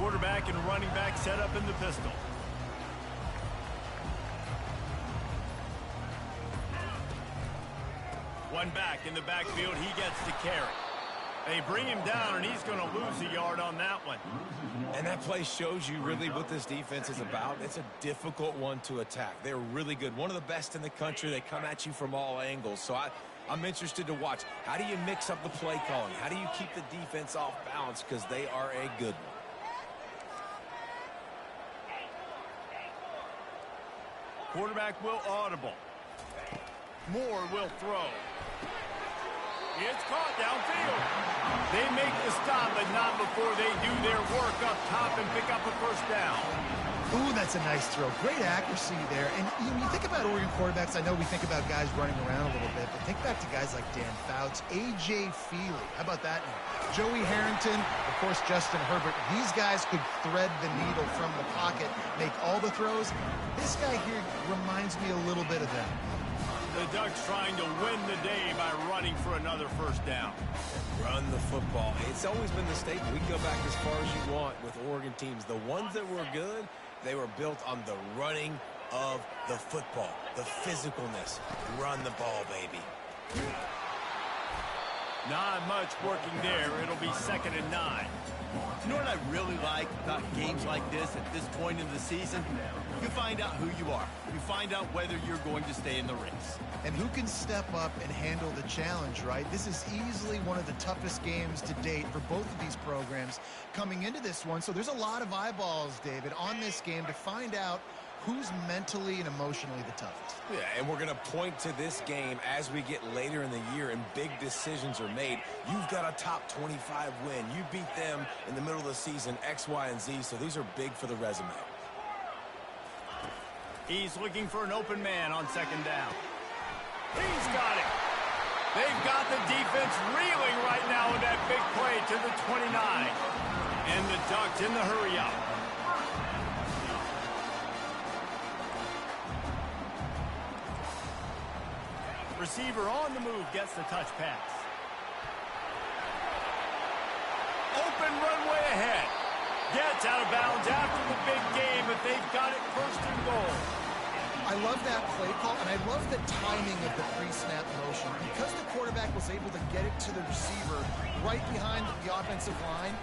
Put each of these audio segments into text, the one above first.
quarterback and running back set up in the pistol. One back in the backfield. He gets the carry. They bring him down, and he's going to lose a yard on that one. And that play shows you really what this defense is about. It's a difficult one to attack. They're really good. One of the best in the country. They come at you from all angles. So I'm interested to watch. How do you mix up the play calling? How do you keep the defense off balance? Because they are a good one. Quarterback will audible. Moore will throw. It's caught downfield. They make the stop, but not before they do their work up top and pick up a first down. Ooh, that's a nice throw. Great accuracy there. And you think about Oregon quarterbacks, I know we think about guys running around a little bit, but think back to guys like Dan Fouts, A.J. Feely. How about that name? Joey Harrington, of course, Justin Herbert. These guys could thread the needle from the pocket, make all the throws. This guy here reminds me a little bit of them. The Ducks trying to win the day by running for another first down. Run the football. It's always been the staple. We can go back as far as you want with Oregon teams. The ones that were good, they were built on the running of the football, the physicalness. Run the ball, baby. Not much working there. It'll be 2nd and 9. You know what I really like about games like this at this point in the season? You find out who you are. You find out whether you're going to stay in the race. And who can step up and handle the challenge, right? This is easily one of the toughest games to date for both of these programs coming into this one. So there's a lot of eyeballs, David, on this game to find out who's mentally and emotionally the toughest. Yeah, and we're going to point to this game as we get later in the year and big decisions are made. You've got a top 25 win. You beat them in the middle of the season, X, Y, and Z, so these are big for the resume. He's looking for an open man on 2nd down. He's got it. They've got the defense reeling right now with that big play to the 29. And the Ducks in the hurry up. Receiver on the move gets the touch pass. Open runway ahead. Gets out of bounds after the big game, but they've got it 1st and goal. I love that play call, and I love the timing of the pre-snap motion. Because the quarterback was able to get it to the receiver right behind the offensive line,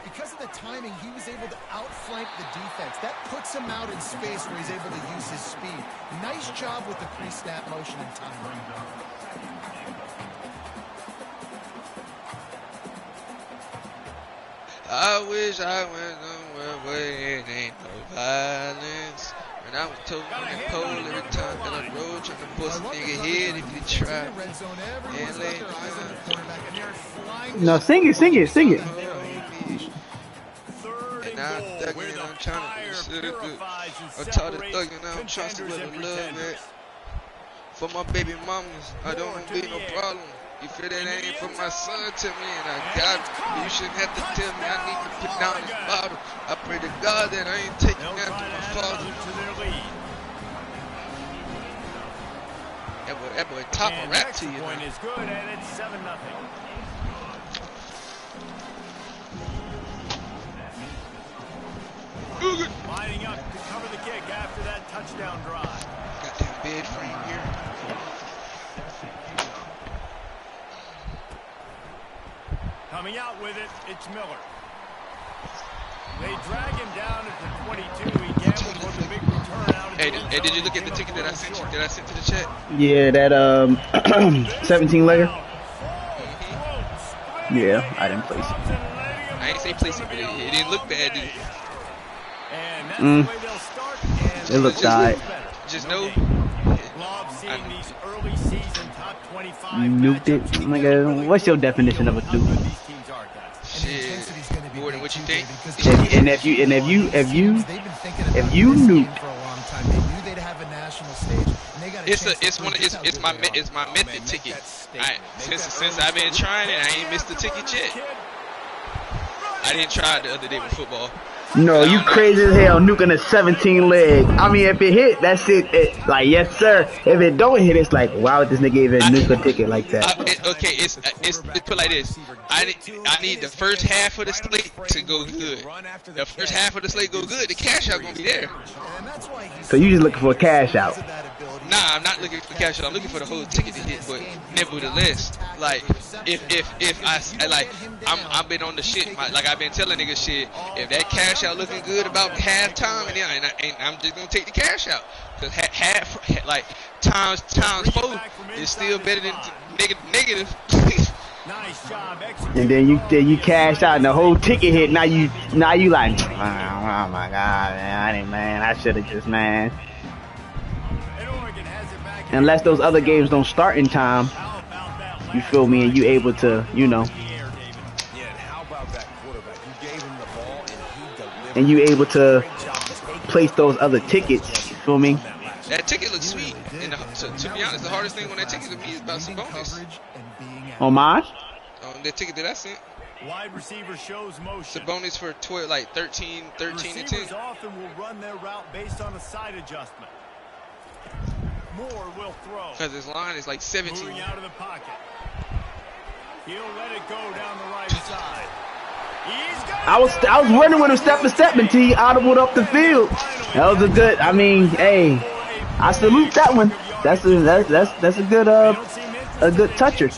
because of the timing, he was able to outflank the defense. That puts him out in space where he's able to use his speed. Nice job with the pre-snap motion and timing. I wish I went somewhere where it ain't no violence. And I was told on the pole every time that I rode, trying to bust a nigga head if you try. And no, sing it, sing it, sing it. And now I'm thugging and I'm trying to be so good. I taught it thugging, now I'm trying to let love at. For my baby mamas, I don't want to be no problem. If it ain't for my son, tell me, and I got it. You shouldn't have to tell me I need to put down this bottle. I pray to God that I ain't taking that to my father. That boy top a rap to you. Point is good, and it's 7-0. Lining up to cover the kick after that touchdown drive. Got that bed frame here. Coming out with it, it's Miller. They drag him down at the 22. He gambled for the big return out. Hey, did you look at the ticket that I sent you? That I sent to the chat? Yeah, that 17 layer. Yeah, I didn't place it. I ain't say place it, but it didn't look bad, did it? And that's the way they'll start. It looked alright. Just know. Love seeing these early season top 25. Nuked it. Nigga, what's your definition of a nuke? Shit, more than what you think. And if you nuked, it's my method ticket. Since I've been trying it, I ain't missed the ticket yet. I didn't try it the other day with football. No, you crazy as hell nuking a 17 leg. I mean, if it hit, that's it. Like, yes, sir. If it don't hit, it's like, wow, this nigga even nuke a ticket like that. okay, it's put like this. I need the first half of the slate to go good. The first half of the slate go good. The cash out gonna be there. So you just looking for a cash out? Nah, I'm not looking for cash out. I'm looking for the whole ticket to hit. But nevertheless, like if I like I've been on the shit. Like I've been telling niggas shit. If that cash out looking good about halftime, and I'm just gonna take the cash out. Cause half like times 4 is still better than negative. Nice job. And then you cash out and the whole ticket hit. Now you like, oh my God, man, I should have just, man. Unless those other games don't start in time, you feel me, and you able to, you know. And you able to place those other tickets, you feel me? That ticket looks sweet. And to be honest, the hardest thing on that ticket to me is about some bonus. On mine? On the ticket that I sent. Wide receiver shows motion. The bonus for 12, like 13 and 10. Often will run their route based on a side adjustment. Moore will throw. Because his line is like 17. Moving out of the pocket. He'll let it go down the right side. I was running with him step for step until he audibled up the field. That was a good. I mean, hey, I salute that one. That's a good toucher.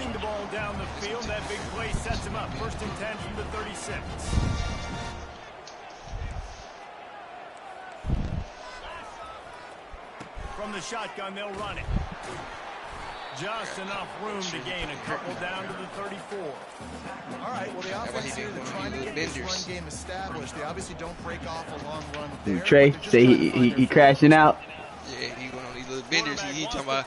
From the shotgun, they'll run it. Just enough room to gain a couple down to the 34. All right, well, the offense here, they're trying to get this run game established. They obviously don't break off a long run there. Trey, say he crashing out. Yeah, he going on these little benders. He talking about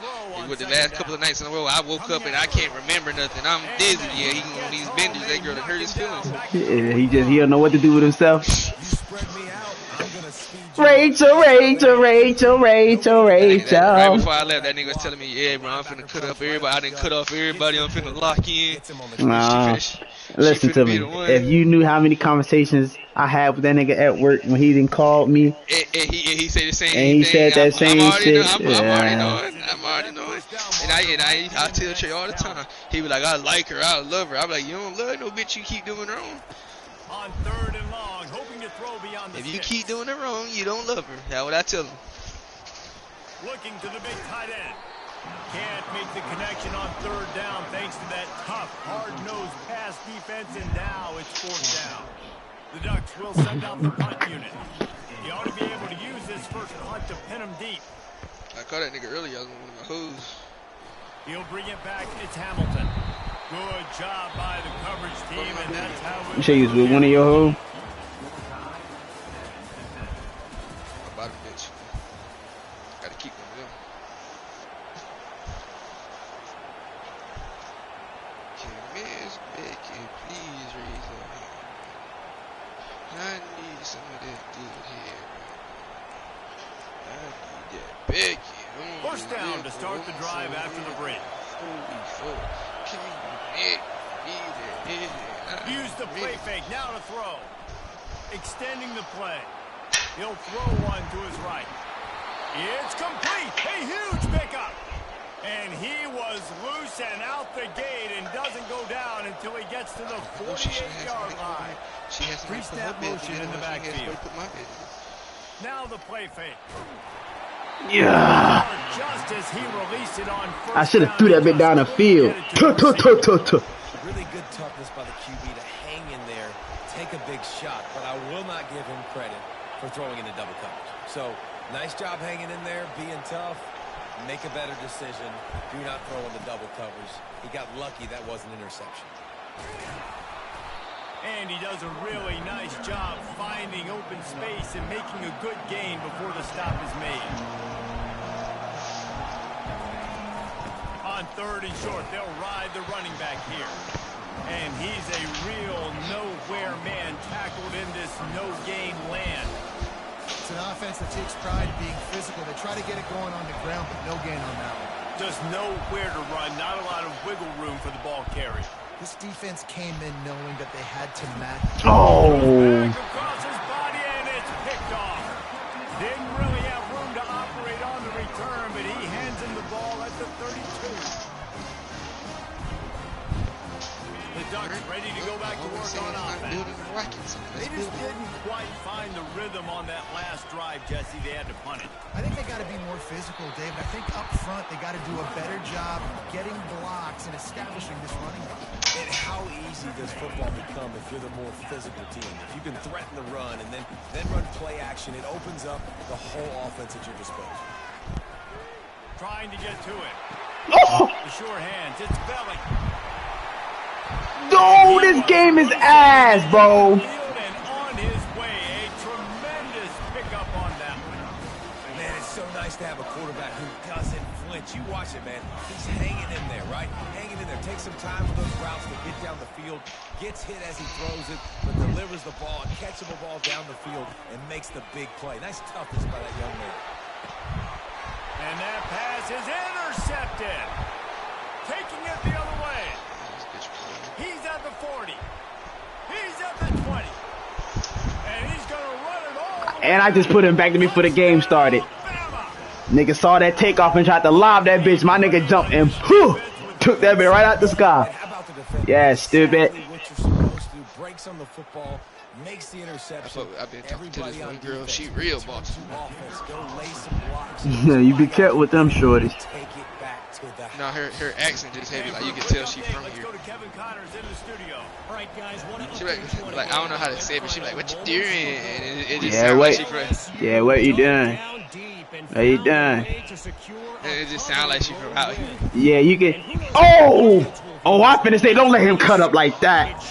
with the last couple of nights in a row, I woke up and I can't remember nothing. I'm dizzy. Yeah, he going on these benders. That girl that hurt his feelings. Yeah, he don't know what to do with himself. Rachel. Right before I left, that nigga was telling me, yeah, bro, I'm finna cut up everybody. I didn't cut off everybody. I'm finna lock in. Listen to me. If you knew how many conversations I had with that nigga at work when he didn't call me. And he said the same thing. And he said that same shit. I'm already knowing. And I tell Trey all the time. He be like, I like her. I love her. I'm like, you don't love no bitch you keep doing wrong. On 3rd and long, hoping to throw beyond the If you keep doing it wrong, you don't love her. That's what I tell him. Looking to the big tight end. Can't make the connection on 3rd down thanks to that tough, hard-nosed pass defense, and now it's 4th down. The Ducks will send out the punt unit. He ought to be able to use this first punt to pin him deep. I caught that nigga earlier. I was one of my hoes. He'll bring it back. It's Hamilton. Good job by the coverage team, and that's how you say you was with one of your hoes? Bottom bitch. Gotta keep one of them. Can Miss Becky please raise her hand? I need some of that good hair. I need that Becky. First down to start the drive after the break. Use the play fake, now to throw. Extending the play. He'll throw one to his right. It's complete. A huge pickup. And he was loose and out the gate and doesn't go down until he gets to the 48-yard line. Pre-snap motion in the backfield. Now the play fake. Yeah. Just as he released it on first I should have threw that bit down the field. Really good toughness by the QB to hang in there, take a big shot, but I will not give him credit for throwing into double coverage. So, nice job hanging in there, being tough, make a better decision, do not throw into double coverage. He got lucky that was an interception. And he does a really nice job finding open space and making a good gain before the stop is made. On 3rd and short, they'll ride the running back here. And he's a real nowhere man tackled in this no-gain land. It's an offense that takes pride in being physical. They try to get it going on the ground, but no gain on that one. Just nowhere to run, not a lot of wiggle room for the ball carrier. This defense came in knowing that they had to match. Oh! Across his body, and it's picked off. Didn't really have room to operate on the return, but he hands him the ball at the 32. Ducks ready to go back to work on offense. They just didn't quite find the rhythm on that last drive, Jesse. They had to punt it. I think they got to be more physical, David. I think up front they got to do a better job getting blocks and establishing this running game. And how easy does football become if you're the more physical team? If you can threaten the run and then run play action, it opens up the whole offense at your disposal. Trying to get to it. Oh! The sure hands. It's Belly. No, this game is ass, bro. And on his way, a tremendous pickup on that one. Man, it's so nice to have a quarterback who doesn't flinch. You watch it, man. He's hanging in there, right? Hanging in there. Takes some time for those routes to get down the field. Gets hit as he throws it, but delivers the ball, a catchable ball down the field, and makes the big play. Nice toughness by that young man. And that pass is intercepted. Taking it the other way. He's at the 40. He's at the 20. And he's going to run it all. And I just put him back to me before the game started. Nigga saw that takeoff and tried to lob that bitch. My nigga jumped and whew, took that bitch right out the sky. Yeah, stupid. Breaks on the football, makes the interception. I've been talking to this one girl. She real boss. Yeah, you be careful with them shorties. No, her accent just heavy. Like you can tell she from here. She like I don't know how to say it, but she like, what you doing? And it just sounds like she from. Yeah, what you doing? What you doing? And it just sounds like she from out here. Yeah, you can. Oh, I finna say, don't let him cut up like that.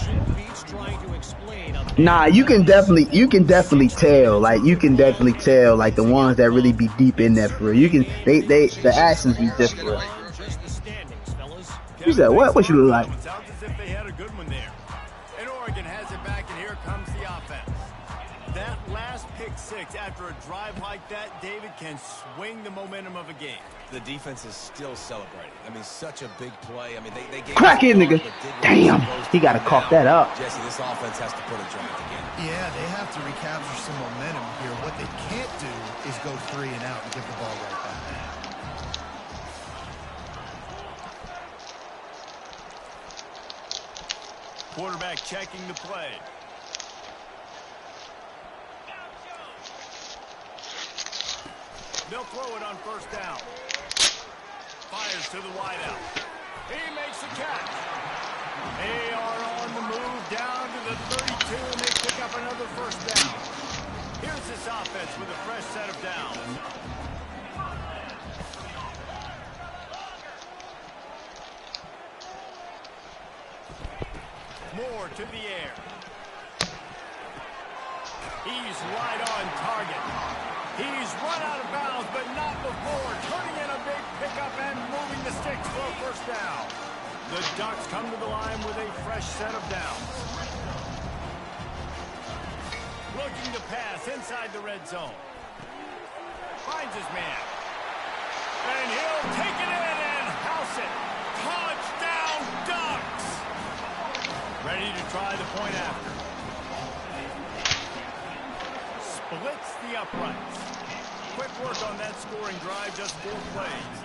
Nah, you can definitely tell. Like you can definitely tell. Like the ones that really be deep in that for real. You can. The accents be different. You said what? What you look like? Sounds as if they had a good one there. And Oregon has it back, and here comes the offense. That last pick six after a drive like that, David, can swing the momentum of a game. The defense is still celebrating. I mean, such a big play. I mean, they gave crack it, nigga. Damn, he got to cough that up. Jesse, this offense has to put a drive together. Yeah, they have to recapture some momentum here. What they can't do is go 3 and out and give the ball right back. Quarterback checking the play. They'll throw it on first down. Fires to the wideout. He makes the catch. They are on the move down to the 32, and they pick up another first down. Here's this offense with a fresh set of downs. Moore to the air. He's right on target. He's run out of bounds, but not before turning in a big pickup and moving the sticks for a first down. The Ducks come to the line with a fresh set of downs. Looking to pass inside the red zone. Finds his man. And he'll take it in and house it. Touchdown, Ducks! Ready to try the point after. Splits the uprights. Quick work on that scoring drive, just 4 plays.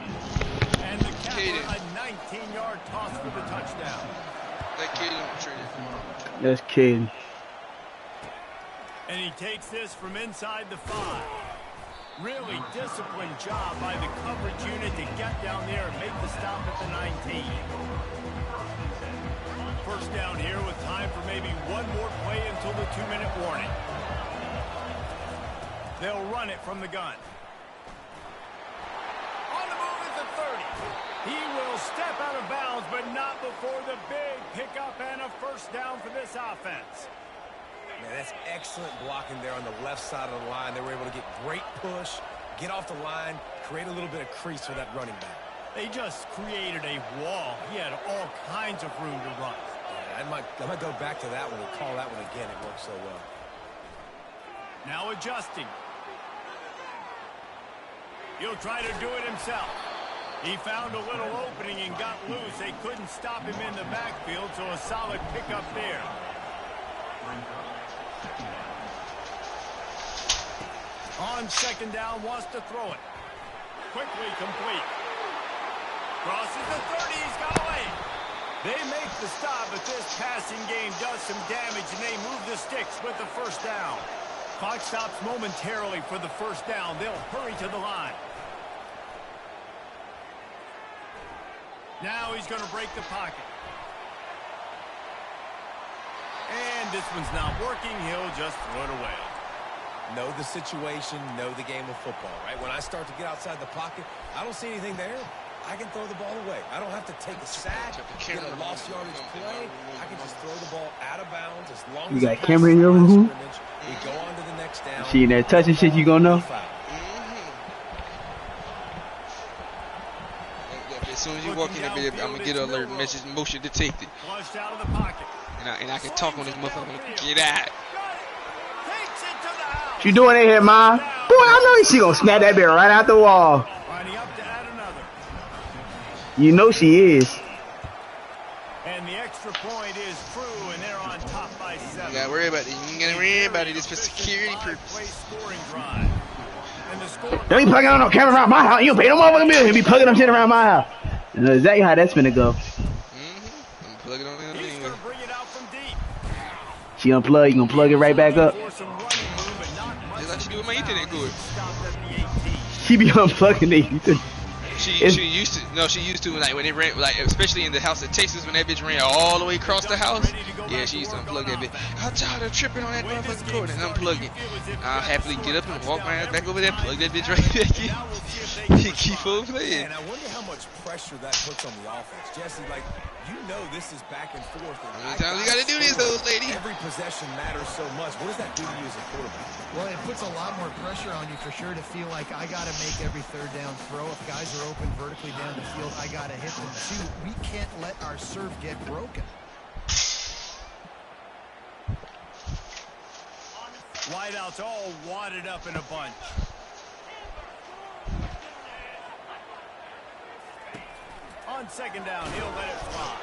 And the capper, a 19-yard toss for the touchdown. That kid don't treat it. That's kid. And he takes this from inside the 5. Really disciplined job by the coverage unit to get down there and make the stop at the 19. First down here with time for maybe one more play until the 2-minute warning. They'll run it from the gun. On the move at the 30. He will step out of bounds, but not before the big pickup and a first down for this offense. Man, that's excellent blocking there on the left side of the line. They were able to get great push, get off the line, create a little bit of crease for that running back. They just created a wall. He had all kinds of room to run. Yeah, I might go back to that one and call that one again. It worked so well. Now adjusting. He'll try to do it himself. He found a little opening and got loose. They couldn't stop him in the backfield, so a solid pickup there. On second down, wants to throw it. Quickly complete. Crosses the 30, he's got away. They make the stop, but this passing game does some damage, and they move the sticks with the first down. Clock stops momentarily for the first down. They'll hurry to the line. Now he's going to break the pocket. And this one's not working. He'll just throw it away. Know the situation, know the game of football, right? When I start to get outside the pocket, I don't see anything there. I can throw the ball away. I don't have to take a sack, get a lost yardage play. I can just throw the ball out of bounds as long as you got camera in your room. We go on to the next down. She in there touching shit, you gonna know. As soon as you walk in there, I'm gonna get an alert message, motion detected. Flushed out of the pocket. And I can talk on this motherfucker. Get out. What you doing in here, Ma? Boy, I know she gonna snap that bitch right out the wall. Lining up to add another. You know she is. And the extra point is through, and they're on top by 7. You gotta worry about it. You ain't gotta worry about it. It's for security purposes. Don't be plugging on no camera around my house. You don't pay no motherfucking bill. You be plugging them shit around my house. You know exactly how that's finna go. I'm plugging on it anyway. She unplug, you gonna plug it right back up. Just like she do with my Ethernet cord. She be unplugging it. She used to like when it ran, like especially in the house in Texas when that bitch ran all the way across the house. Yeah, she used to unplug that bitch. I'm tired of tripping on that motherfucking cord and unplug it. I'll happily get up and walk my ass back over there, plug that bitch right back in. Keep on playing. And I wonder how much pressure that puts on the offense. Jesse, like, you know this is back and forth. How many times you gotta do this, old lady? Every possession matters so much. What does that do to you as a quarterback? Well, it puts a lot more pressure on you for sure to feel like I got to make every third down throw. If guys are open vertically down the field, I got to hit them too. We can't let our serve get broken. Wideouts all wadded up in a bunch. On second down, he'll let it fly.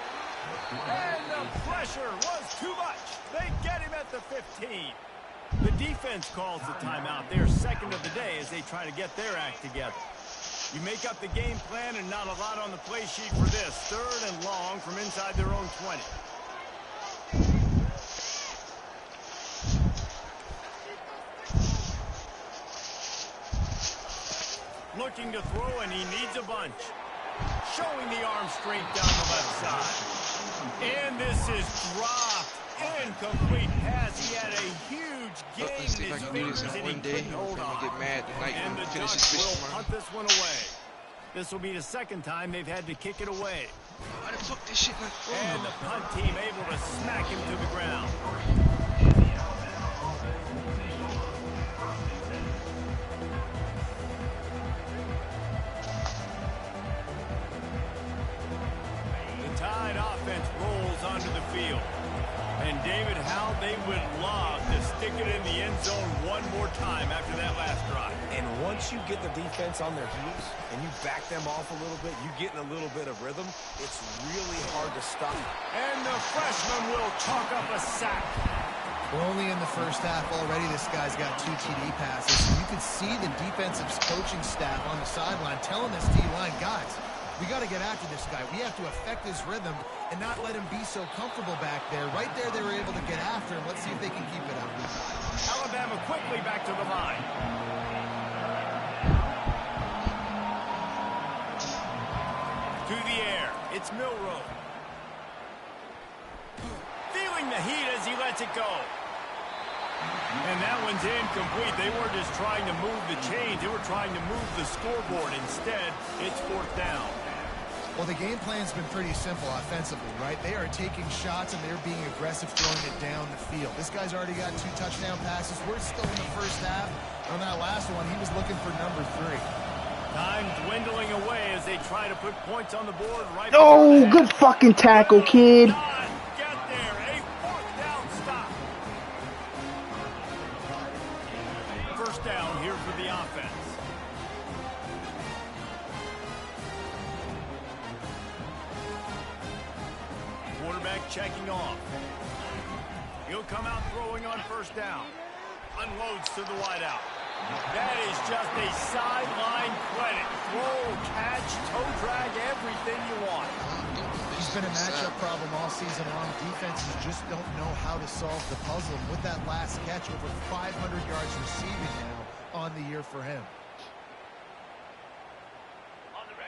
And the pressure was too much. They get him at the 15. The defense calls the timeout. They're second of the day as they try to get their act together. You make up the game plan and not a lot on the play sheet for this. Third and long from inside their own 20. Looking to throw, and he needs a bunch. Showing the arm strength down the left side. And this is dropped. Incomplete pass. He had a huge gain in his fingers, and he couldn't hold on. Get mad tonight And the finish Ducks this will punt this one away. This will be the second time they've had to kick it away. Why the fuck this shit not And the punt team able to smack him to the ground. The Tide offense rolls onto the field. And David, how they would love to stick it in the end zone one more time after that last drive. And once you get the defense on their heels and you back them off a little bit, you get in a little bit of rhythm, it's really hard to stop. And the freshman will chalk up a sack. We're only in the first half already. This guy's got 2 TD passes. You can see the defensive coaching staff on the sideline telling this D-line, guys, we got to get after this guy. We have to affect his rhythm and not let him be so comfortable back there. Right there, they were able to get after him. Let's see if they can keep it up. Alabama quickly back to the line. To the air. It's Milroe. Feeling the heat as he lets it go. And that one's incomplete. They weren't just trying to move the chains. They were trying to move the scoreboard. Instead, it's fourth down. Well, the game plan's been pretty simple offensively, right? They are taking shots, and they're being aggressive throwing it down the field. This guy's already got 2 touchdown passes. We're still in the first half. On that last one, he was looking for number 3. Time dwindling away as they try to put points on the board. Right. Oh, good fucking tackle, kid. Get there. A fourth down stop. First down here for the offense. Quarterback checking off. He'll come out throwing on first down. Unloads to the wideout. That is just a sideline credit. Throw, catch, toe drag, everything you want. He's been a matchup problem all season long. Defenses just don't know how to solve the puzzle. And with that last catch, over 500 yards receiving now on the year for him.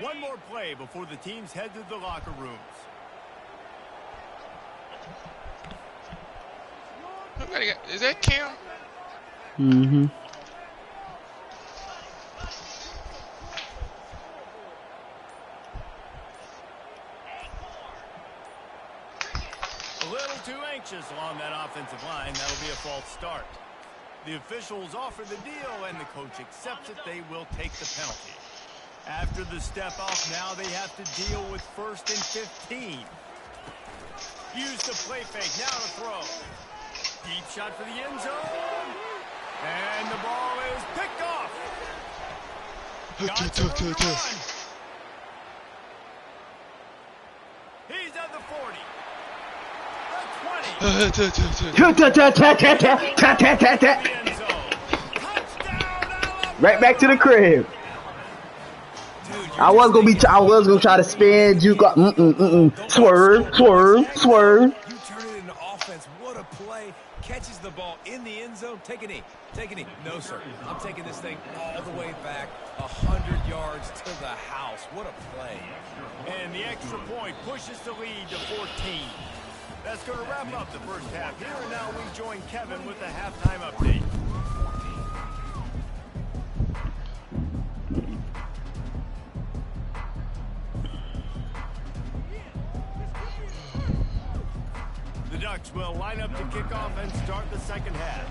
One more play before the teams head to the locker rooms. Is that Cam? Mm-hmm. A little too anxious along that offensive line. That'll be a false start. The officials offer the deal, and the coach accepts it. They will take the penalty. After the step off, now they have to deal with 1st and 15. Use the play fake. Now to throw. Deep shot for the end zone. And the ball is picked off. Got some room to run. He's at the 40. Right back to the crib. I was gonna try to spin, juke up, swerve. You turn it into offense. What a play. Catches the ball in the end zone. Take a knee. No, sir. I'm taking this thing all the way back 100 yards to the house. What a play. And the extra point pushes the lead to 14. That's going to wrap up the first half here, and now we join Kevin with the halftime update. The Ducks will line up to kick off and start the second half.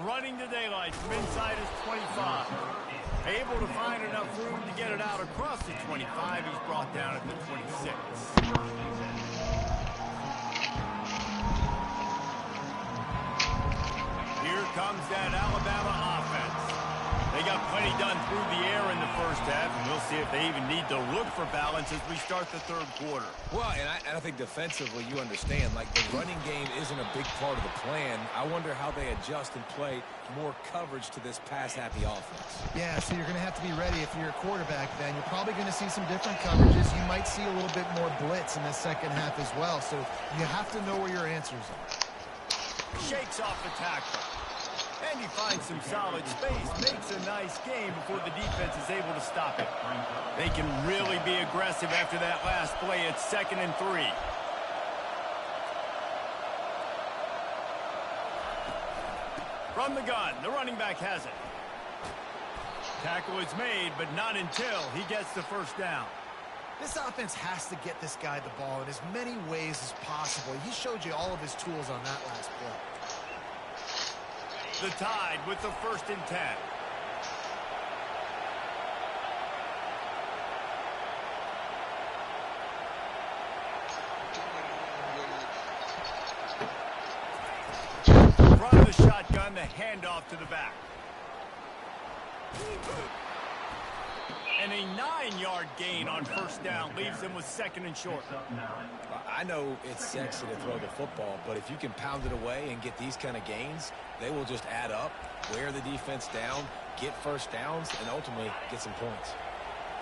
Running to daylight from inside his 25. Able to find enough room to get it out across the 25. He's brought down at the 26. Here comes that Alabama offense. They got plenty done through the air in the first half, and we'll see if they even need to look for balance as we start the third quarter. Well, and I think defensively you understand, like the running game isn't a big part of the plan. I wonder how they adjust and play more coverage to this pass-happy offense. Yeah, so you're going to have to be ready if you're a quarterback then. You're probably going to see some different coverages. You might see a little bit more blitz in the second half as well, so you have to know where your answers are. Shakes off the tackle. And he finds some solid space, makes a nice game before the defense is able to stop it. They can really be aggressive after that last play. It's 2nd and 3. From the gun, the running back has it. Tackle is made, but not until he gets the first down. This offense has to get this guy the ball in as many ways as possible. He showed you all of his tools on that last play. The Tide with the 1st and 10. From the shotgun, the handoff to the back. And a 9-yard gain on first down leaves them with 2nd and short. I know it's sexy to throw the football, but if you can pound it away and get these kind of gains, they will just add up, wear the defense down, get first downs, and ultimately get some points.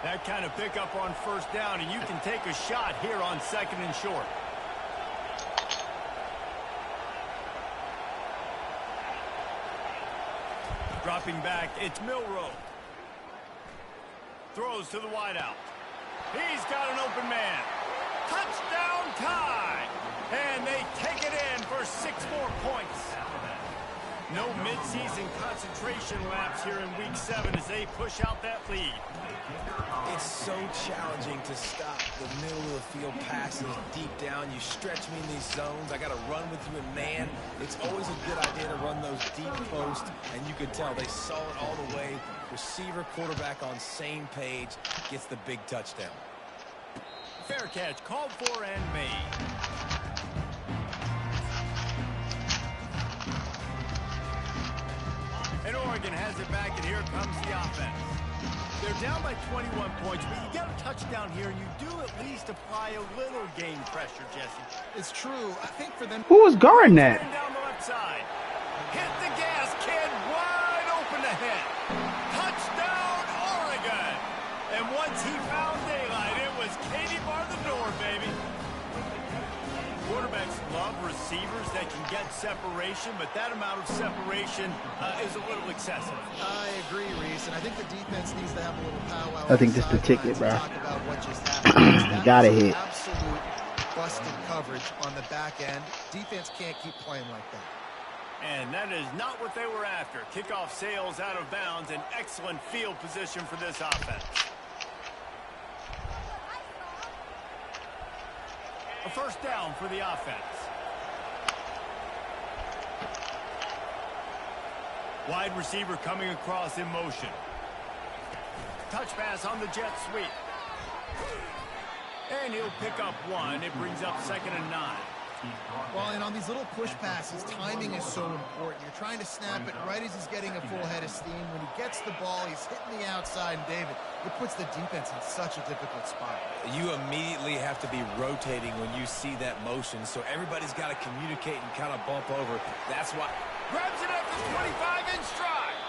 That kind of pickup on first down, and you can take a shot here on 2nd and short. Dropping back, it's Milroe. Throws to the wideout. He's got an open man. Touchdown Tide! And they take it in for 6 more points. No midseason concentration laps here in Week 7 as they push out that lead. It's so challenging to stop the middle of the field passes deep down. You stretch me in these zones. I got to run with you in man. It's always a good idea to run those deep posts, and you could tell they saw it all the way. Receiver, quarterback on same page, gets the big touchdown. Fair catch called for and made. And Oregon has it back, and here comes the offense. They're down by 21 points, but you get a touchdown here, and you do at least apply a little game pressure, Jesse. It's true. I think for them... Who was guarding that? Down the left side. Hit the gas, kid. Wide open ahead. And once he found daylight, it was Katie bar the door, baby. Quarterbacks love receivers that can get separation, but that amount of separation is a little excessive. I agree, Reese, and I think the defense needs to have a little powwow. I think this is the ticket, bro. Talk about what just happened. Gotta hit. Absolute busted coverage on the back end. Defense can't keep playing like that. And that is not what they were after. Kickoff sails out of bounds, an excellent field position for this offense. A first down for the offense. Wide receiver coming across in motion. Touch pass on the jet sweep. And he'll pick up one. It brings up 2nd and 9. Well, and on these little push passes, timing is so important. You're trying to snap it right as he's getting a full head of steam. When he gets the ball, he's hitting the outside, and David, it puts the defense in such a difficult spot. You immediately have to be rotating when you see that motion, so everybody's got to communicate and kind of bump over. That's why. Grabs it at the 25-inch stride.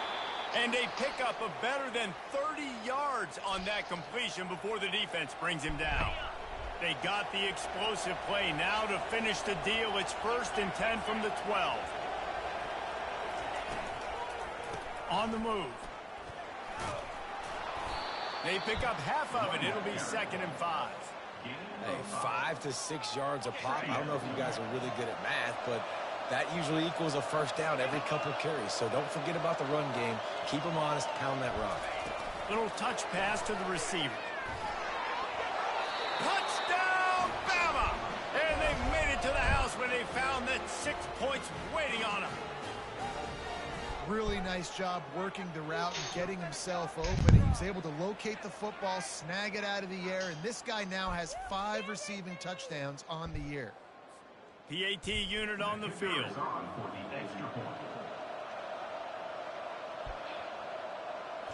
And a pickup of better than 30 yards on that completion before the defense brings him down. They got the explosive play. Now to finish the deal, it's 1st and 10 from the 12. On the move. They pick up half of it. It'll be 2nd and 5. Hey, 5 to 6 yards a pop. I don't know if you guys are really good at math, but that usually equals a first down every couple carries. So don't forget about the run game. Keep them honest. Pound that rock. Little touch pass to the receiver. Touchdown, Bama! And they made it to the house when they found that 6 points waiting on them. Really nice job working the route and getting himself open. He was able to locate the football, snag it out of the air, and this guy now has 5 receiving touchdowns on the year. PAT unit on the field.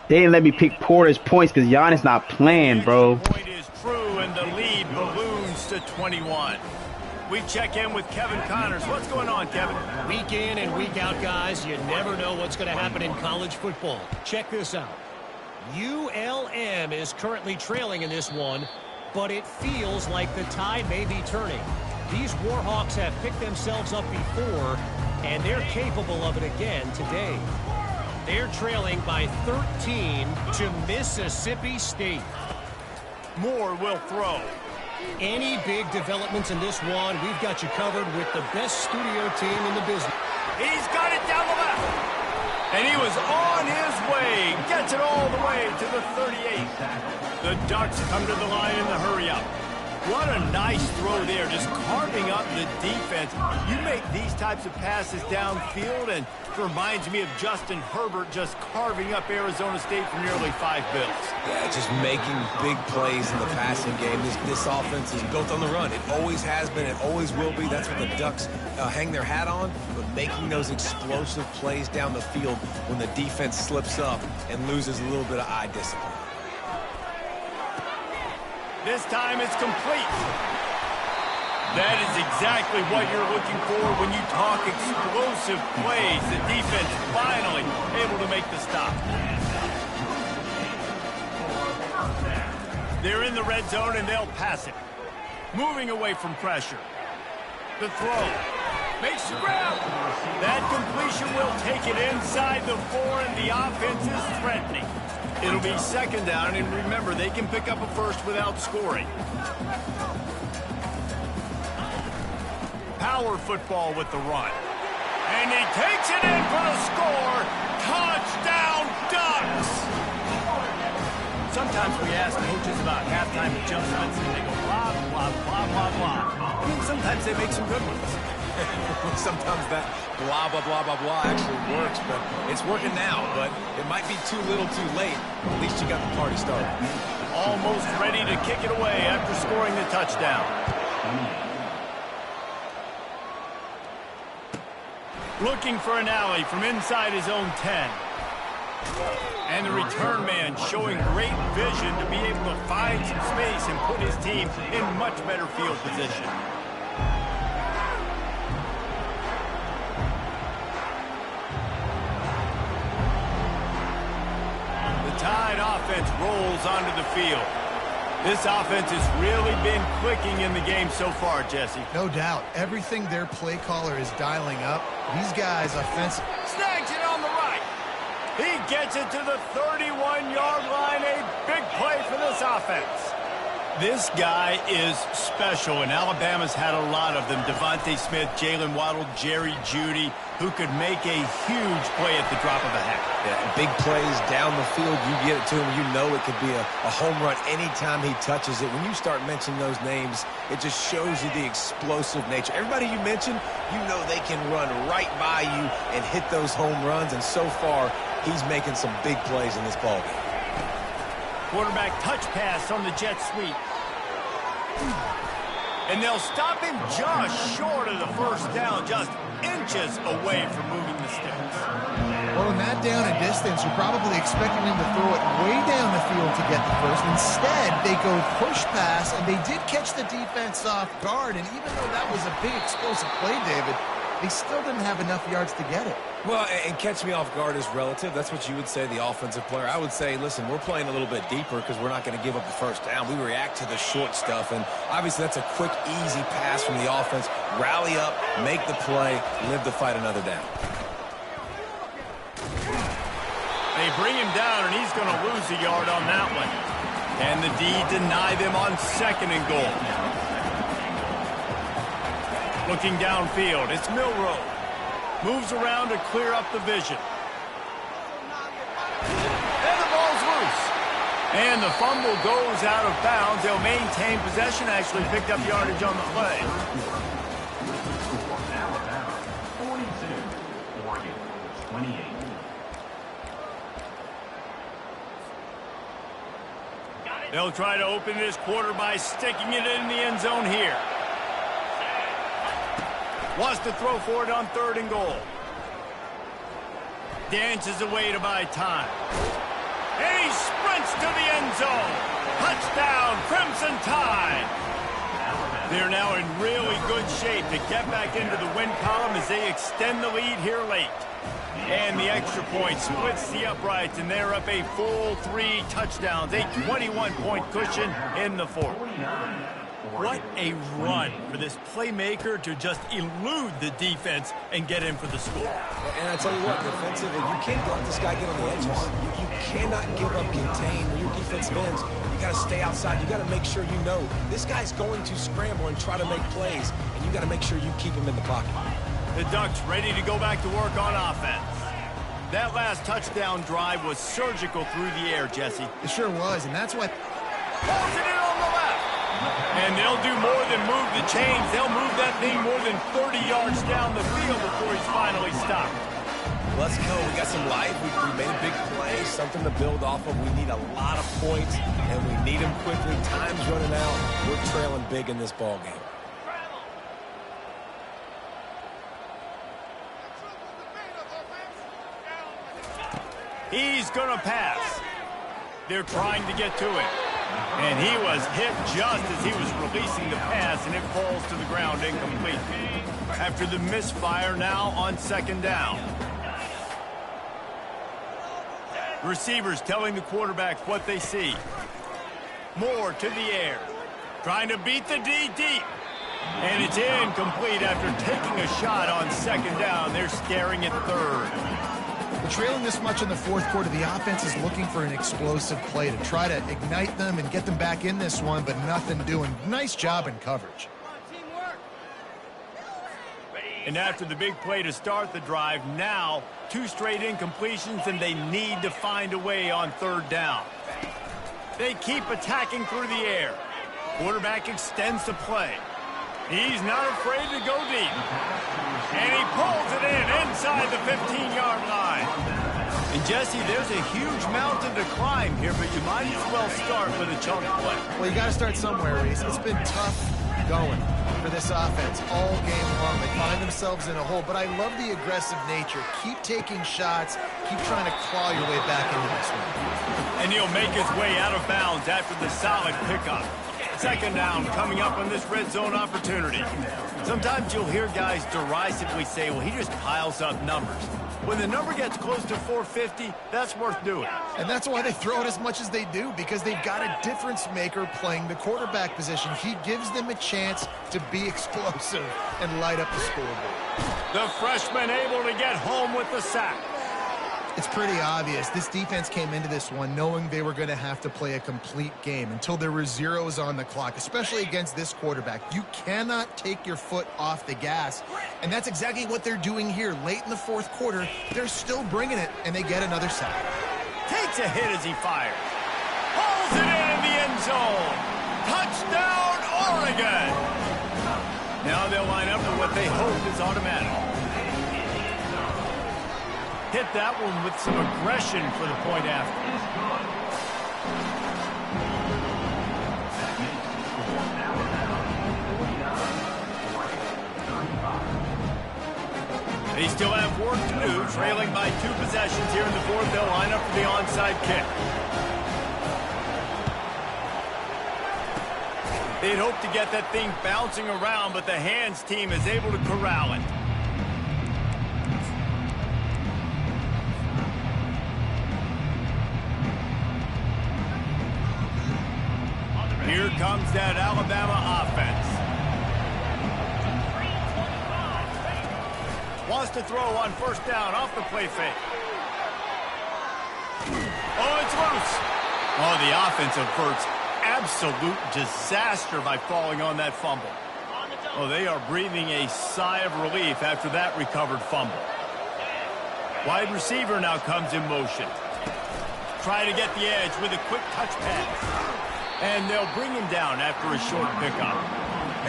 They didn't let me pick Porter's points because Giannis not playing, bro. The point is true, and the lead balloons to 21. We check in with Kevin Connors. What's going on, Kevin? Week in and week out, guys, you never know what's going to happen in college football. Check this out. ULM is currently trailing in this one, but it feels like the tide may be turning. These Warhawks have picked themselves up before, and they're capable of it again today. They're trailing by 13 to Mississippi State. Moore will throw. Any big developments in this one, we've got you covered with the best studio team in the business. He's got it down the left. And he was on his way. Gets it all the way to the 38. The Ducks come to the line in the hurry-up. What a nice throw there, just carving up the defense. You make these types of passes downfield, and it reminds me of Justin Herbert just carving up Arizona State for nearly 5 bills. Yeah, just making big plays in the passing game. This offense is built on the run. It always has been. It always will be. That's what the Ducks hang their hat on, but making those explosive plays down the field when the defense slips up and loses a little bit of eye discipline. This time it's complete. That is exactly what you're looking for when you talk explosive plays. The defense finally able to make the stop. They're in the red zone and they'll pass it. Moving away from pressure. The throw. Makes the grab. That completion will take it inside the 4, and the offense is threatening. It'll be 2nd down, and remember, they can pick up a first without scoring. Power football with the run. And he takes it in for the score. Touchdown, Ducks! Sometimes we ask coaches about halftime adjustments, and they go blah, blah, blah, blah, blah. I mean, sometimes they make some good ones. Sometimes that blah, blah, blah, blah, blah actually works, but it's working now. But it might be too little too late. At least you got the party started. Almost ready to kick it away after scoring the touchdown. Looking for an alley from inside his own 10. And the return man showing great vision to be able to find some space and put his team in much better field position. Tide offense rolls onto the field. This offense has really been clicking in the game so far, Jesse. No doubt. Everything their play caller is dialing up, these guys offensive. Snags it on the right. He gets it to the 31-yard line. A big play for this offense. This guy is special, and Alabama's had a lot of them. Devontae Smith, Jalen Waddle, Jerry Jeudy, who could make a huge play at the drop of a hat. Yeah, big plays down the field. You get it to him, you know it could be a home run anytime he touches it. When you start mentioning those names, it just shows you the explosive nature. Everybody you mentioned, you know they can run right by you and hit those home runs, and so far, he's making some big plays in this ballgame. Quarterback touch pass on the jet sweep. And they'll stop him just short of the first down, just inches away from moving the sticks. Well, in that down and distance, you're probably expecting him to throw it way down the field to get the first. Instead, they go push pass, and they did catch the defense off guard. And even though that was a big explosive play, David, they still didn't have enough yards to get it. Well, and catch me off guard is relative. That's what you would say, the offensive player. I would say, listen, we're playing a little bit deeper because we're not going to give up the first down. We react to the short stuff, and obviously that's a quick, easy pass from the offense. Rally up, make the play, live to fight another down. They bring him down, and he's going to lose a yard on that one. And the D deny them on 2nd and goal. Looking downfield, it's Milroe. Moves around to clear up the vision. And the ball's loose. And the fumble goes out of bounds. They'll maintain possession, actually picked up yardage on the play. They'll try to open this quarter by sticking it in the end zone here. Wants to throw for it on 3rd and goal. Dances away to buy time. And he sprints to the end zone. Touchdown, Crimson Tide. They're now in really good shape to get back into the win column as they extend the lead here late. And the extra point splits the uprights, and they're up a full 3 touchdowns, a 21-point cushion in the 4th. What a run for this playmaker to just elude the defense and get in for the score. And I tell you what, defensively, you can't let this guy get on the edges. You cannot give up contain when your defense ends. You got to stay outside. You got to make sure you know this guy's going to scramble and try to make plays, and you got to make sure you keep him in the pocket. The Ducks ready to go back to work on offense. That last touchdown drive was surgical through the air, Jesse. It sure was, and that's what... Pulls it in on the left. And they'll do more than move the chains. They'll move that thing more than 30 yards down the field before he's finally stopped. Let's go. We got some life. We made a big play, something to build off of. We need a lot of points, and we need them quickly. Time's running out. We're trailing big in this ball game. He's going to pass. They're trying to get to him. And he was hit just as he was releasing the pass, and it falls to the ground incomplete. After the misfire, now on 2nd down. Receivers telling the quarterback what they see. Moore to the air. Trying to beat the D deep. And it's incomplete after taking a shot on 2nd down. They're staring at 3rd. But trailing this much in the 4th quarter, the offense is looking for an explosive play to try to ignite them and get them back in this one, but nothing doing. Nice job in coverage. And after the big play to start the drive, now 2 straight incompletions, and they need to find a way on 3rd down. They keep attacking through the air. Quarterback extends the play. He's not afraid to go deep. And he pulls it in inside the 15-yard line. And, Jesse, there's a huge mountain to climb here, but you might as well start with a chunk play. Well, you got to start somewhere, Reese. It's been tough going for this offense all game long. They find themselves in a hole, but I love the aggressive nature. Keep taking shots. Keep trying to claw your way back into this one. And he'll make his way out of bounds after the solid pickup. Second down coming up on this red zone opportunity. Sometimes you'll hear guys derisively say, well, he just piles up numbers. When the number gets close to 450, that's worth doing. And that's why they throw it as much as they do, because they've got a difference maker playing the quarterback position. He gives them a chance to be explosive and light up the scoreboard. The freshman able to get home with the sack. It's pretty obvious. This defense came into this one knowing they were going to have to play a complete game until there were zeros on the clock, especially against this quarterback. You cannot take your foot off the gas, and that's exactly what they're doing here. Late in the fourth quarter, they're still bringing it, and they get another sack. Takes a hit as he fires. Pulls it in the end zone. Touchdown, Oregon. Now they'll line up for what they hope is automatic. Hit that one with some aggression for the point after. They still have work to do, trailing by 2 possessions here in the fourth. They'll line up for the onside kick. They'd hope to get that thing bouncing around, but the hands team is able to corral it. Here comes that Alabama offense. Wants to throw on first down off the play fake. Oh, it's loose. Oh, the offense averts absolute disaster by falling on that fumble. Oh, they are breathing a sigh of relief after that recovered fumble. Wide receiver now comes in motion. Try to get the edge with a quick touch pass. And they'll bring him down after a short pickup.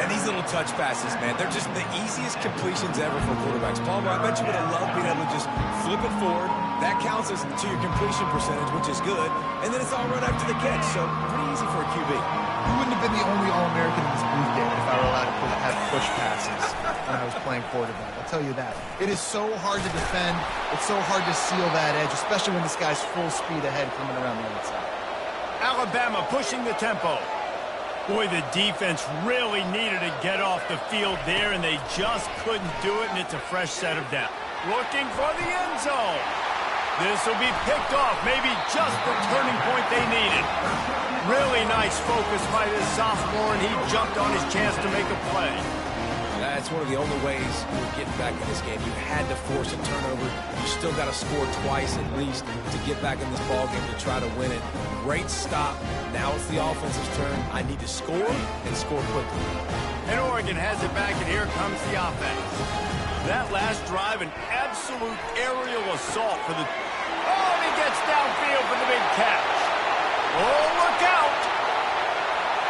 And these little touch passes, man, they're just the easiest completions ever for quarterbacks. Palmer, I bet you would have loved being able to just flip it forward. That counts as to your completion percentage, which is good. And then it's all right after the catch, so pretty easy for a QB. You wouldn't have been the only All-American in this booth game if I were allowed to have push passes when I was playing quarterback. I'll tell you that. It is so hard to defend. It's so hard to seal that edge, especially when this guy's full speed ahead coming around the outside. Alabama pushing the tempo. Boy, the defense really needed to get off the field there, and they just couldn't do it, and it's a fresh set of downs. Looking for the end zone. This will be picked off, maybe just the turning point they needed. Really nice focus by this sophomore, and he jumped on his chance to make a play. That's one of the only ways we're getting back in this game. You had to force a turnover. You still got to score twice at least to get back in this ballgame to try to win it. Great stop. Now it's the offensive's turn. I need to score and score quickly. And Oregon has it back, and here comes the offense. That last drive, an absolute aerial assault for the... Oh, and he gets downfield for the big catch. Oh, look out.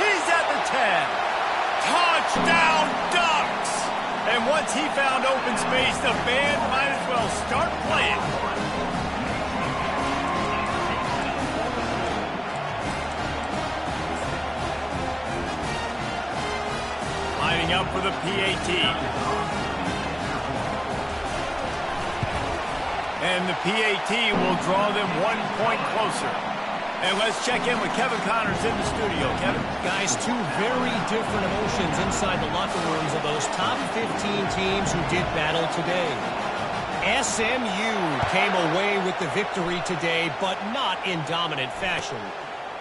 He's at the 10. Touchdown, Ducks! And once he found open space, the band might as well start playing. Lining up for the PAT. And the PAT will draw them 1 point closer. And let's check in with Kevin Connors in the studio. Kevin? Guys, 2 very different emotions inside the locker rooms of those top 15 teams who did battle today. SMU came away with the victory today, but not in dominant fashion.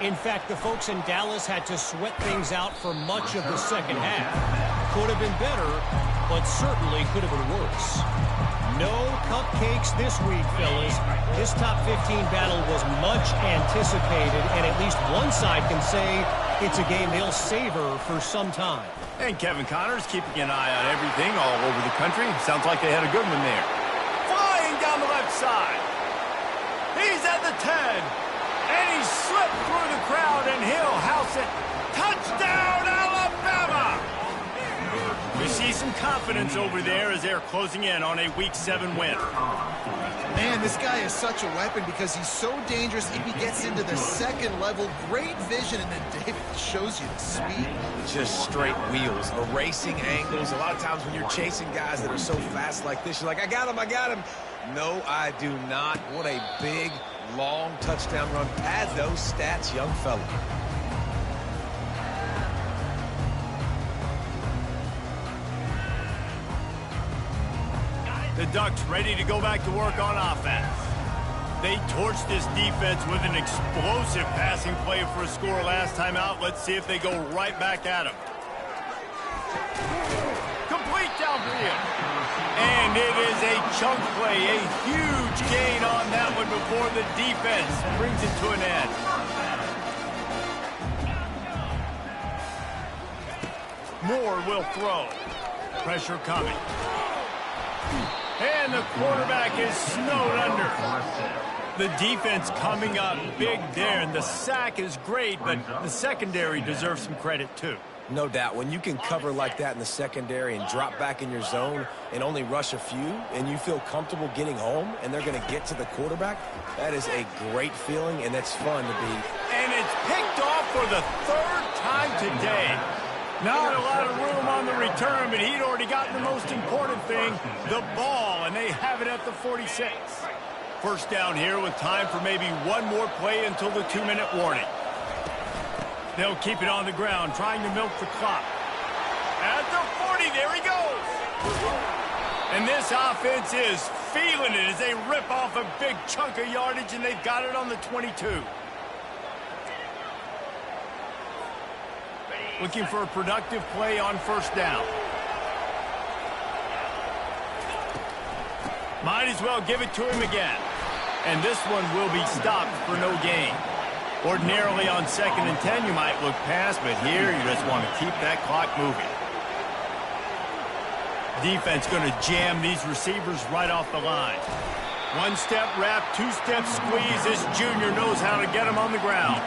In fact, the folks in Dallas had to sweat things out for much of the second half. Could have been better, but certainly could have been worse. No cupcakes this week, fellas. This top 15 battle was much anticipated, and at least one side can say it's a game they'll savor for some time. And Kevin Connors keeping an eye on everything all over the country. Sounds like they had a good one there. Flying down the left side. He's at the 10. And he slipped through the crowd, and he'll house it. Touchdown, Alabama! We see some confidence over there as they're closing in on a Week 7 win. Man, this guy is such a weapon because he's so dangerous if he gets into the second level. Great vision, and then David shows you the speed. Just straight wheels, erasing angles. A lot of times when you're chasing guys that are so fast like this, you're like, I got him. No, I do not. What a big, long touchdown run. Pad those stats, young fella. The Ducks ready to go back to work on offense. They torched this defense with an explosive passing play for a score last time out. Let's see if they go right back at them. Complete downfield. And it is a chunk play, a huge gain on that one before the defense brings it to an end. Moore will throw. Pressure coming. And the quarterback is snowed under. The defense coming up big there, and the sack is great, but the secondary deserves some credit too. No doubt. When you can cover like that in the secondary and drop back in your zone and only rush a few, and you feel comfortable getting home, and they're going to get to the quarterback, that is a great feeling, and it's fun to be. And it's picked off for the third time today. Not a lot of room on the return, but he'd already gotten the most important thing, the ball, and they have it at the 46. First down here with time for maybe one more play until the 2-minute warning. They'll keep it on the ground, trying to milk the clock. At the 40, there he goes. And this offense is feeling it as they rip off a big chunk of yardage, and they've got it on the 22. Looking for a productive play on first down. Might as well give it to him again. And this one will be stopped for no gain. Ordinarily on 2nd and 10, you might look past, but here you just want to keep that clock moving. Defense going to jam these receivers right off the line. One-step wrap, two-step squeeze. This junior knows how to get them on the ground.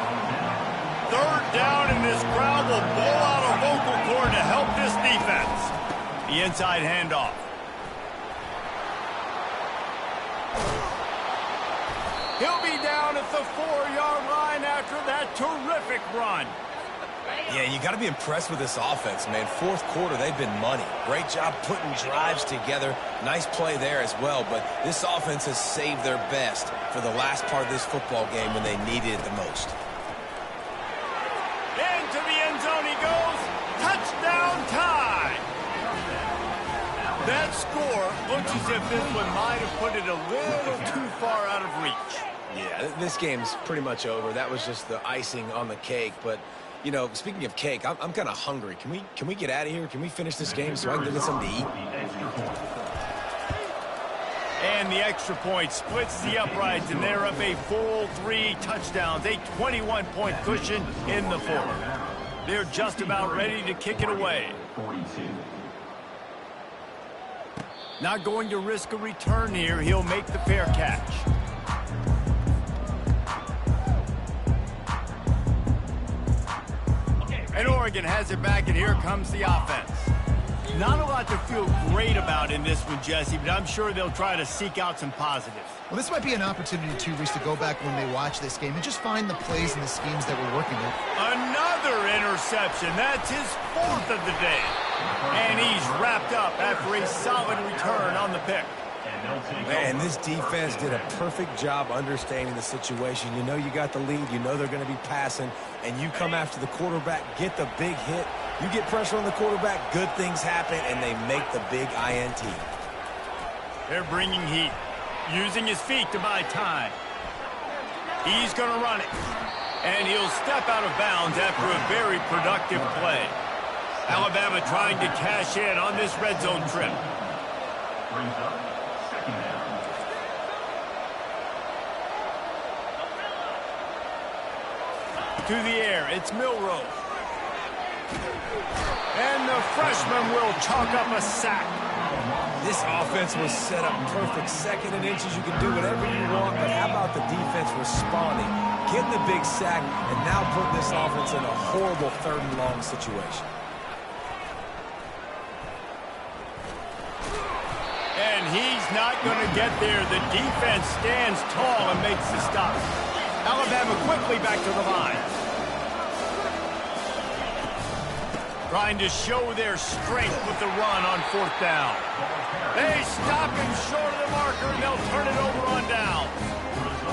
Third down, and this crowd will blow out a vocal cord to help this defense. The inside handoff. He'll be down at the 4-yard line after that terrific run. Yeah, you got to be impressed with this offense, man. Fourth quarter, they've been money. Great job putting drives together. Nice play there as well, but this offense has saved their best for the last part of this football game when they needed it the most. Into the end zone he goes. Touchdown time. That score looks as if this one might have put it a little too far out of reach. Yeah, this game's pretty much over. That was just the icing on the cake. But, you know, speaking of cake, I'm kind of hungry. Can we get out of here? Can we finish this game so I can get something to eat? And the extra point splits the uprights, and they're up a full 3 touchdowns, a 21-point cushion in the fourth. They're just about ready to kick it away. Not going to risk a return here. He'll make the fair catch. And Oregon has it back, and here comes the offense. Not a lot to feel great about in this one, Jesse, but I'm sure they'll try to seek out some positives. Well, this might be an opportunity, too, Reese, to go back when they watch this game and just find the plays and the schemes that we're working with. Another interception. That's his 4th of the day. And he's wrapped up after a solid return on the pick. Man, this defense did a perfect job understanding the situation. You know you got the lead. You know they're going to be passing. And you come after the quarterback, get the big hit. You get pressure on the quarterback, good things happen, and they make the big INT. They're bringing heat, using his feet to buy time. He's going to run it. And he'll step out of bounds after a very productive play. Alabama trying to cash in on this red zone trip. To the air, it's Milroe. And the freshman will chalk up a sack. This offense was set up perfect. 2nd and inches, you can do whatever you want, but how about the defense responding, getting the big sack, and now putting this offense in a horrible 3rd and long situation. And he's not going to get there. The defense stands tall and makes the stop. Alabama quickly back to the line. Trying to show their strength with the run on 4th down. They stop him short of the marker, and they'll turn it over on down.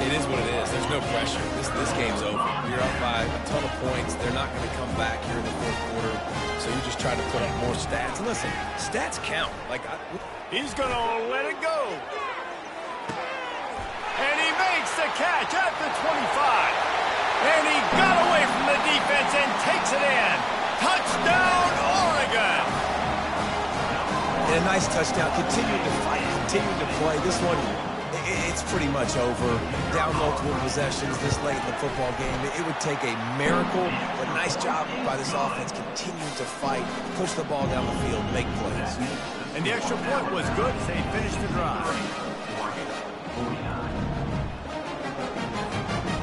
It is what it is. There's no pressure. This game's over. You're up by a ton of points. They're not going to come back here in the fourth quarter. So you just try to put up more stats. And listen, stats count. He's going to let it go. And he makes the catch at the 25. And he got away from the defense and takes it in. Touchdown, Oregon. And a nice touchdown. Continued to fight, continued to play. This one, it's pretty much over. Down multiple possessions this late in the football game. It would take a miracle, but nice job by this offense continuing to fight, push the ball down the field, make plays. And the extra point was good as they finished the drive.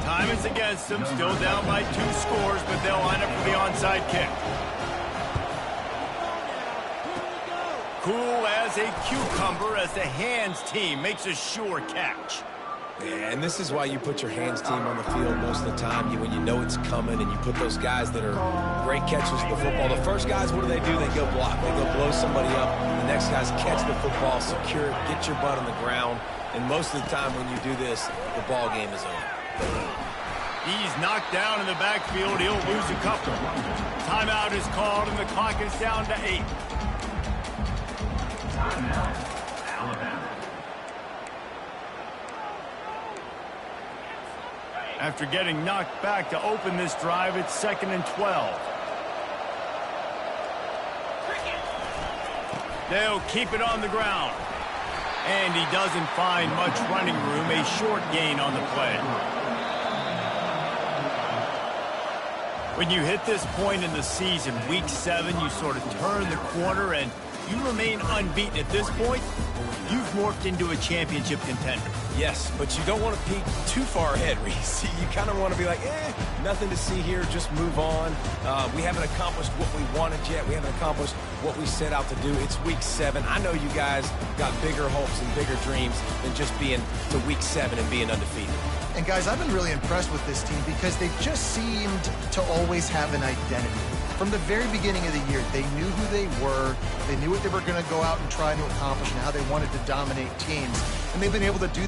Time is against them, still down by 2 scores, but they'll line up for the onside kick. Cool as a cucumber as the hands team makes a sure catch. Yeah, and this is why you put your hands team on the field most of the time. When you know it's coming, and you put those guys that are great catchers of the football. The first guys, what do? They go block. They go blow somebody up. The next guys catch the football, secure it, get your butt on the ground. And most of the time when you do this, the ball game is over. He's knocked down in the backfield. He'll lose a couple. Timeout is called, and the clock is down to 8. After getting knocked back to open this drive, it's 2nd and 12. They'll keep it on the ground. And he doesn't find much running room. A short gain on the play. When you hit this point in the season, week 7, you sort of turn the corner and you remain unbeaten at this point. You've morphed into a championship contender. Yes, but you don't want to peek too far ahead, Reese. You kind of want to be like, nothing to see here, just move on. We haven't accomplished what we wanted yet. We haven't accomplished what we set out to do. It's week 7. I know you guys got bigger hopes and bigger dreams than just being to week 7 and being undefeated. And guys, I've been really impressed with this team because they just seemed to always have an identity. From the very beginning of the year, they knew who they were, they knew what they were going to go out and try to accomplish and how they wanted to dominate teams. And they've been able to do